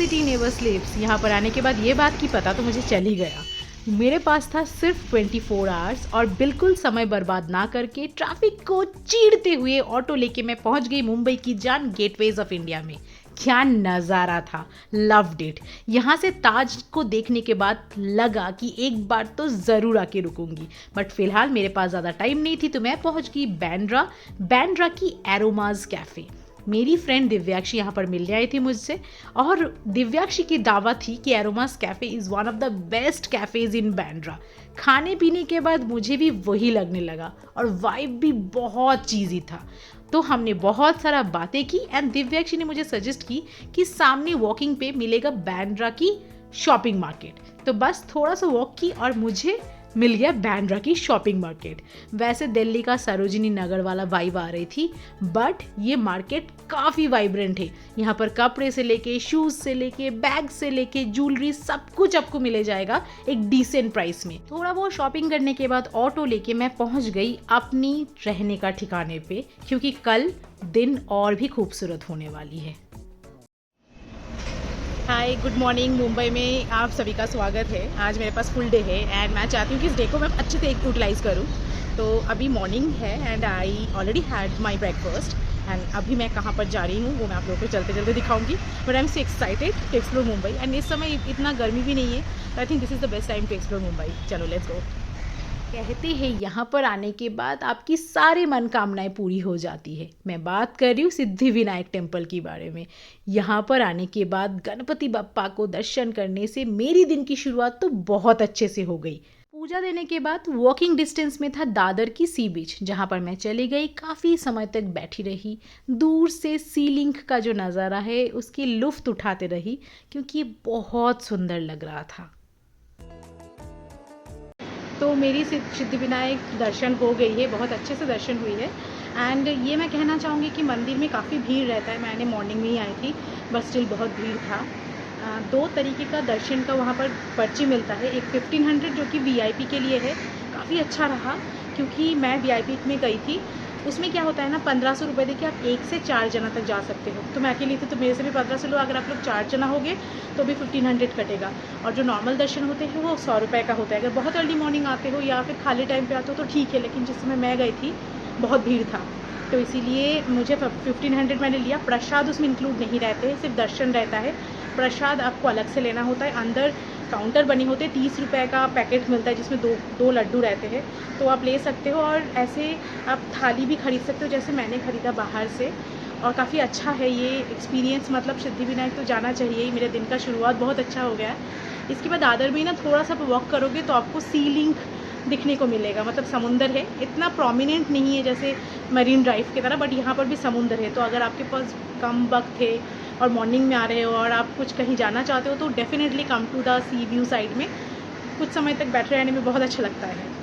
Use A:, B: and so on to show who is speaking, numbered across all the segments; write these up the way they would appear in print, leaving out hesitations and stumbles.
A: City never स्लीप्स। यहाँ पर आने के बाद ये बात की पता तो मुझे चल ही गया। मेरे पास था सिर्फ 24 आवर्स और बिल्कुल समय बर्बाद ना करके ट्रैफिक को चीरते हुए ऑटो लेके मैं पहुंच गई मुंबई की जान गेटवेज ऑफ इंडिया में। क्या नज़ारा था, लव्ड इट। यहाँ से ताज को देखने के बाद लगा कि एक बार तो ज़रूर आके रुकूंगी, बट फिलहाल मेरे पास ज़्यादा टाइम नहीं थी तो मैं पहुँच गई बैंड्रा की एरोमाज कैफ़े। मेरी फ्रेंड दिव्याक्षी यहाँ पर मिलने आई थी मुझसे और दिव्याक्षी की दावा थी कि Aromas cafe is one of the best cafes in Bandra. खाने पीने के बाद मुझे भी वही लगने लगा और वाइब भी बहुत चीज़ी था। तो हमने बहुत सारा बातें की एंड दिव्याक्षी ने मुझे सजेस्ट की कि सामने वॉकिंग पे मिलेगा बैंड्रा की शॉपिंग मार्केट। तो बस थोड़ा सा वॉक की और मुझे मिल गया बैंड्रा की शॉपिंग मार्केट। वैसे दिल्ली का सरोजिनी नगर वाला वाइब आ रही थी, बट ये मार्केट काफ़ी वाइब्रेंट है। यहाँ पर कपड़े से लेके शूज़ से लेके बैग से लेके ज्वेलरी सब कुछ आपको मिले जाएगा एक डिसेंट प्राइस में। थोड़ा बहुत शॉपिंग करने के बाद ऑटो लेके मैं पहुँच गई अपनी रहने का ठिकाने पे, क्योंकि कल दिन और भी खूबसूरत होने वाली है। हाय, गुड मॉर्निंग। मुंबई में आप सभी का स्वागत है। आज मेरे पास फुल डे है एंड मैं चाहती हूँ कि इस डे को मैं अच्छे से यूटिलाइज़ करूँ। तो अभी मॉर्निंग है and I already had my breakfast and अभी मैं कहाँ पर जा रही हूँ वो मैं आप लोगों को चलते चलते दिखाऊंगी। But I am so excited to explore Mumbai and इस समय इतना गर्मी भी नहीं है, तो I think this is the best time to explore Mumbai. चलो लेट्स गो। कहते हैं यहाँ पर आने के बाद आपकी सारी मनोकामनाएं पूरी हो जाती है। मैं बात कर रही हूँ सिद्धि विनायक टेम्पल के बारे में। यहाँ पर आने के बाद गणपति बप्पा को दर्शन करने से मेरी दिन की शुरुआत तो बहुत अच्छे से हो गई। पूजा देने के बाद वॉकिंग डिस्टेंस में था दादर की सी बीच, जहाँ पर मैं चली गई, काफ़ी समय तक बैठी रही, दूर से सी लिंक का जो नज़ारा है उसकी लुफ्त उठाते रही, क्योंकि बहुत सुंदर लग रहा था। तो मेरी सिद्धिविनायक दर्शन हो गई है, बहुत अच्छे से दर्शन हुई है। एंड ये मैं कहना चाहूँगी कि मंदिर में काफ़ी भीड़ रहता है। मैंने मॉर्निंग में ही आई थी, बट स्टिल बहुत भीड़ था। दो तरीके का दर्शन का वहाँ पर पर्ची मिलता है। एक 1500 जो कि वीआईपी के लिए है, काफ़ी अच्छा रहा क्योंकि मैं वीआईपी में गई थी। उसमें क्या होता है ना, 1500 रुपये दे के आप 1 से 4 जना तक जा सकते हो। तो मैं अकेली थी तो मेरे से भी 1500 लो, अगर आप लोग 4 जना होगे तो भी 1500 कटेगा। और जो नॉर्मल दर्शन होते हैं वो 100 रुपये का होता है। अगर बहुत अर्ली मॉर्निंग आते हो या फिर खाली टाइम पे आते हो तो ठीक है, लेकिन जिस समय मैं गई थी बहुत भीड़ था, तो इसीलिए मुझे 1500 मैंने लिया। प्रसाद उसमें इंक्लूड नहीं रहते, सिर्फ दर्शन रहता है। प्रसाद आपको अलग से लेना होता है। अंदर काउंटर बने होते हैं, 30 रुपये का पैकेट मिलता है जिसमें दो लड्डू रहते हैं, तो आप ले सकते हो। और ऐसे आप थाली भी खरीद सकते हो, जैसे मैंने ख़रीदा बाहर से। और काफ़ी अच्छा है ये एक्सपीरियंस, मतलब सिद्धिविनायक तो जाना चाहिए। मेरे दिन का शुरुआत बहुत अच्छा हो गया है। इसके बाद दादर में ना थोड़ा सा वॉक करोगे तो आपको सी लिंक दिखने को मिलेगा, मतलब समुंदर है। इतना प्रोमिनेंट नहीं है जैसे मरीन ड्राइव की तरह, बट यहाँ पर भी समुंदर है। तो अगर आपके पास कम वक्त है और मॉर्निंग में आ रहे हो और आप कुछ कहीं जाना चाहते हो तो definitely come to the sea view side में। कुछ समय तक बैठे रहने में बहुत अच्छा लगता है।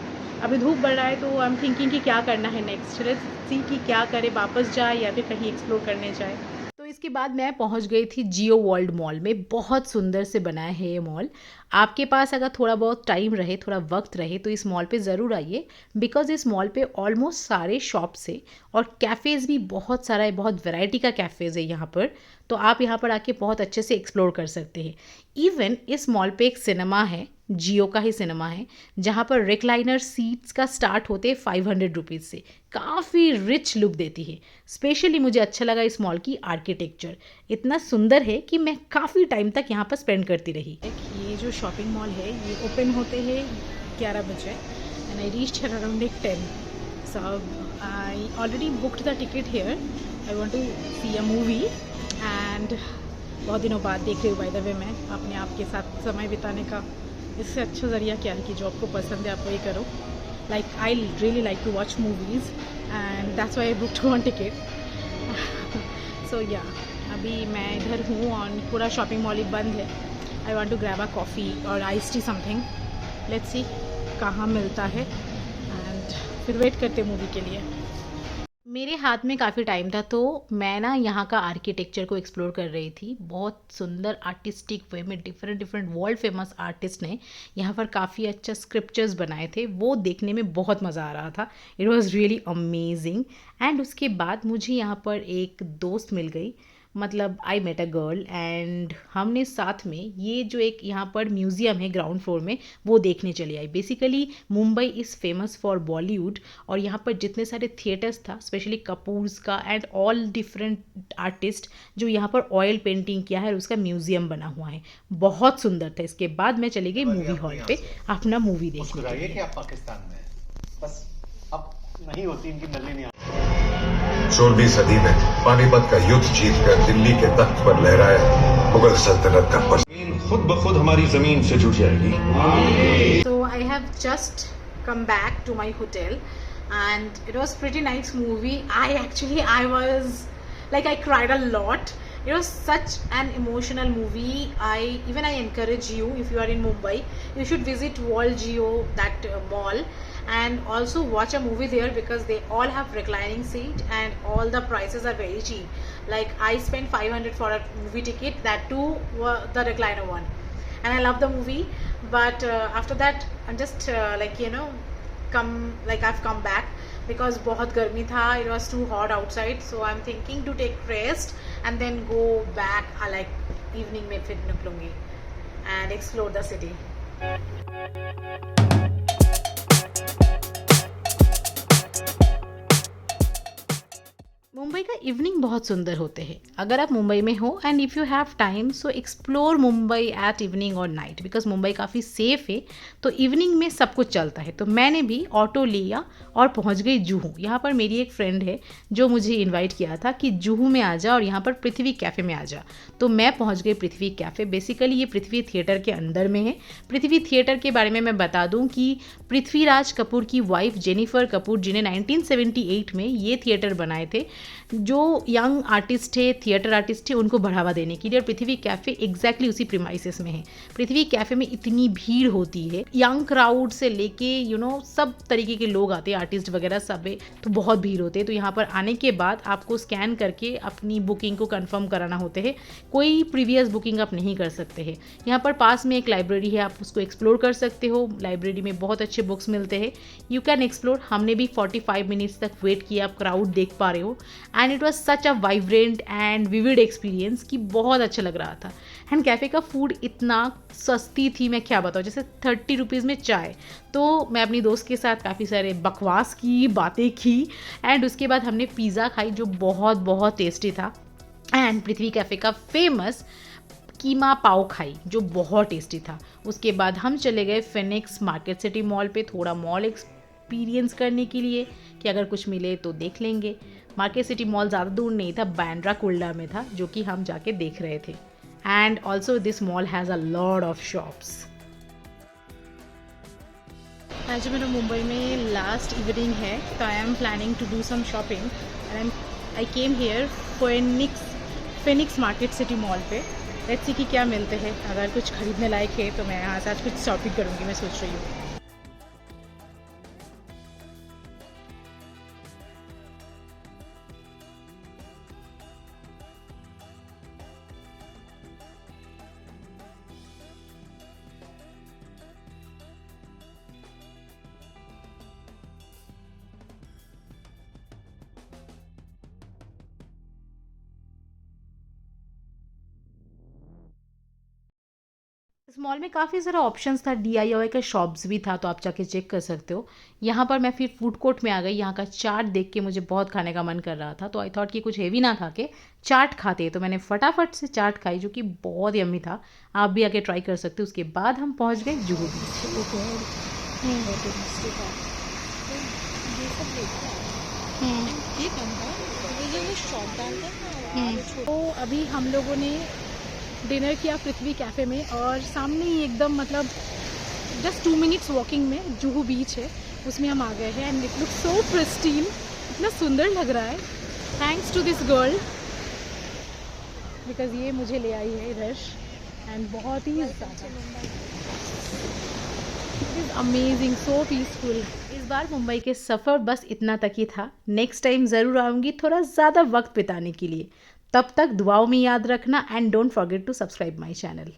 A: अभी धूप बढ़ रहा है तो आई एम थिंकिंग कि क्या करना है नेक्स्ट, लेट्स सी कि क्या करे, वापस जाए या फिर कहीं एक्सप्लोर करने जाए। तो इसके बाद मैं पहुंच गई थी जियो वर्ल्ड मॉल में। बहुत सुंदर से बनाया है ये मॉल। आपके पास अगर थोड़ा बहुत टाइम रहे, थोड़ा वक्त रहे, तो इस मॉल पे ज़रूर आइए, बिकॉज इस मॉल पे ऑलमोस्ट सारे शॉप्स है और कैफ़ेज़ भी बहुत सारा है, बहुत वैरायटी का कैफ़ेज़ है यहाँ पर। तो आप यहाँ पर आके बहुत अच्छे से एक्सप्लोर कर सकते हैं। इवन इस मॉल पे एक सिनेमा है, जियो का ही सिनेमा है, जहाँ पर रिक्लाइनर सीट्स का स्टार्ट होते हैं 500 रुपीज़ से। काफ़ी रिच लुक देती है। स्पेशली मुझे अच्छा लगा इस मॉल की आर्किटेक्चर, इतना सुंदर है कि मैं काफ़ी टाइम तक यहाँ पर स्पेंड करती रही। ये जो शॉपिंग मॉल है ये ओपन होते हैं 11 बजे and I reached here around 10। So I already booked the ticket here. I want to see a movie and बहुत दिनों बाद देख रही हूँ बाय द वे मैं अपने आप के साथ समय बिताने का। इससे अच्छा ज़रिया क्या है कि जो आपको पसंद है आप वही करो। Like I really like to watch movies and that's why I booked one ticket. So या अभी मैं इधर हूँ और पूरा शॉपिंग मॉल ही बंद है। I want to grab a coffee और ice tea something. Let's see कहाँ मिलता है एंड फिर वेट करते मूवी के लिए। मेरे हाथ में काफ़ी टाइम था तो मैं ना यहाँ का आर्किटेक्चर को एक्सप्लोर कर रही थी। बहुत सुंदर आर्टिस्टिक वे में different different world famous artist ने यहाँ पर काफ़ी अच्छा स्क्रिप्चर्स बनाए थे, वो देखने में बहुत मज़ा आ रहा था। It was really amazing. And उसके बाद मुझे यहाँ पर एक दोस्त मिल गई। मतलब I met a girl and हमने साथ में ये जो एक यहाँ पर म्यूज़ियम है ग्राउंड फ्लोर में वो देखने चले आई। Basically Mumbai is famous for Bollywood और यहाँ पर जितने सारे थिएटर्स था स्पेशली कपूर्स का एंड ऑल डिफरेंट आर्टिस्ट जो यहाँ पर ऑयल पेंटिंग किया है उसका म्यूज़ियम बना हुआ है, बहुत सुंदर था। इसके बाद मैं चली गई मूवी हॉल पे अपना मूवी देखने के लिए।
B: आप पाकिस्तान में बस अब नहीं होती इनकी नली नहीं।
C: 16वीं सदी में पानीपत का युद्ध जीतकर दिल्ली के तख्त पर लहराया मुगल सल्तनत का परचम खुद ब खुद हमारी जमीन से जुड़ जाएगी।
A: So I have just come back to my hotel and it was pretty nice movie. I was like I cried a lot. It was such an emotional movie. I encourage you, if you are in Mumbai, you should visit World Geo, that mall, and also watch a movie there because they all have reclining seat and all the prices are very cheap. Like I spent 500 for a movie ticket, that too were the recliner one, and I love the movie. But after that I'm just I've come back because बहुत गर्मी था, it was too hot outside, so I'm thinking to take rest and then go back like evening में फिर निकलूँगी and explore the city. Mumbai का evening बहुत सुंदर होते हैं। अगर आप मुंबई में हो and if you have time so explore Mumbai at evening और नाइट बिकॉज मुंबई काफ़ी सेफ़ है, तो इवनिंग में सब कुछ चलता है। तो मैंने भी ऑटो लिया और पहुंच गई जुहू। यहाँ पर मेरी एक फ्रेंड है जो मुझे इनवाइट किया था कि जुहू में आ जा और यहाँ पर पृथ्वी कैफ़े में आ जा, तो मैं पहुँच गई पृथ्वी कैफ़े। बेसिकली ये पृथ्वी थिएटर के अंदर में है। पृथ्वी थिएटर के बारे में मैं बता दूँ कि पृथ्वीराज कपूर की वाइफ जेनिफर कपूर जिन्हें 1978 में ये थिएटर बनाए थे, जो यंग आर्टिस्ट है, थिएटर आर्टिस्ट है, उनको बढ़ावा देने के लिए। और पृथ्वी कैफ़े एग्जैक्टली उसी प्रीमाइसेस में है। पृथ्वी कैफ़े में इतनी भीड़ होती है, यंग क्राउड से लेके सब तरीके के लोग आते हैं, आर्टिस्ट वगैरह सब है, तो बहुत भीड़ होती है। तो यहाँ पर आने के बाद आपको स्कैन करके अपनी बुकिंग को कंफर्म कराना होते हैं, कोई प्रीवियस बुकिंग आप नहीं कर सकते हैं। यहाँ पर पास में एक लाइब्रेरी है, आप उसको एक्सप्लोर कर सकते हो। लाइब्रेरी में बहुत अच्छे बुक्स मिलते हैं, यू कैन एक्सप्लोर। हमने भी 45 मिनट्स तक वेट किया, आप क्राउड देख पा रहे हो and it was such a vibrant and vivid experience कि बहुत अच्छा लग रहा था। एंड कैफ़े का फूड इतना सस्ती थी, मैं क्या बताऊँ, जैसे 30 रुपीज़ में चाय। तो मैं अपनी दोस्त के साथ काफ़ी सारे बकवास की, बातें की एंड उसके बाद हमने पिज़्ज़ा खाई जो बहुत बहुत टेस्टी था। एंड पृथ्वी कैफ़े का फेमस कीमा पाव खाई जो बहुत टेस्टी था। उसके बाद हम चले गए फिनिक्स मार्केट सिटी मॉल पे थोड़ा मॉल एक्सपीरियंस करने के लिए कि अगर कुछ मिले तो देख लेंगे। मार्केट सिटी मॉल ज़्यादा दूर नहीं था, बांद्रा कुर्ला में था, जो कि हम जाके देख रहे थे। And also this mall has a lot of shops. आज मेरा मुंबई में लास्ट इवनिंग है, तो I am planning to do some shopping and I came here Phoenix market city mall पे। लेट्स सी कि क्या मिलते हैं। अगर कुछ खरीदने लायक है तो मैं यहाँ से आज कुछ शॉपिंग करूँगी, मैं सोच रही हूँ। इस मॉल में काफ़ी सारा ऑप्शंस था, DIY का शॉप्स भी था, तो आप जाके चेक कर सकते हो। यहाँ पर मैं फिर फूड कोर्ट में आ गई। यहाँ का चाट देख के मुझे बहुत खाने का मन कर रहा था, तो आई थॉट कि कुछ हेवी ना खा के चाट खाते, तो मैंने फटाफट से चाट खाई जो कि बहुत यम्मी था। आप भी आके ट्राई कर सकते हो। उसके बाद हम पहुँच गए जुहू बीच। तो अभी हम लोगों ने डिनर किया पृथ्वी कैफ़े में और सामने ही एकदम मतलब जस्ट 2 मिनट्स वॉकिंग में जुहू बीच है, उसमें हम आ गए हैं। And it look so pristine, इतना सुंदर लग रहा है। Thanks to this girl because ये मुझे ले आई है इधर एंड बहुत ही अमेजिंग, सो पीसफुल। इस बार मुंबई के सफ़र बस इतना तक ही था। नेक्स्ट टाइम ज़रूर आऊँगी थोड़ा ज़्यादा वक्त बिताने के लिए। तब तक दुआओं में याद रखना and don't forget to subscribe my channel.